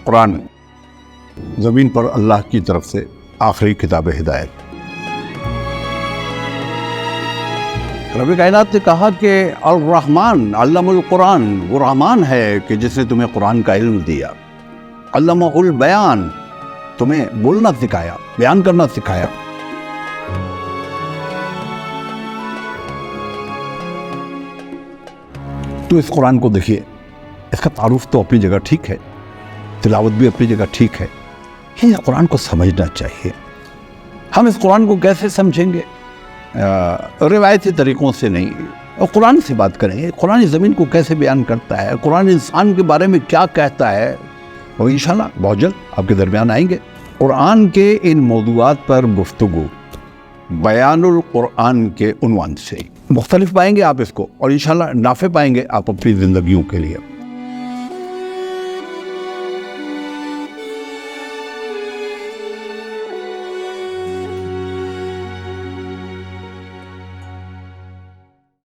قرآن زمین پر اللہ کی طرف سے آخری کتاب ہدایت۔ رب کائنات نے کہا کہ الرحمن علم القرآن، وہ رحمان ہے کہ جس نے تمہیں قرآن کا علم دیا۔ علمہ البیان، تمہیں بولنا سکھایا، بیان کرنا سکھایا۔ تو اس قرآن کو دیکھیے، اس کا تعارف تو اپنی جگہ ٹھیک ہے، تلاوت بھی اپنی جگہ ٹھیک ہے، یہ قرآن کو سمجھنا چاہیے۔ ہم اس قرآن کو کیسے سمجھیں گے؟ روایتی طریقوں سے نہیں، اور قرآن سے بات کریں گے۔ قرآن زمین کو کیسے بیان کرتا ہے، قرآن انسان کے بارے میں کیا کہتا ہے، اور انشاءاللہ بہت جلد آپ کے درمیان آئیں گے۔ قرآن کے ان موضوعات پر گفتگو بیان القرآن کے عنوان سے مختلف پائیں گے آپ اس کو، اور انشاءاللہ نافع پائیں گے آپ اپنی زندگیوں کے لیے۔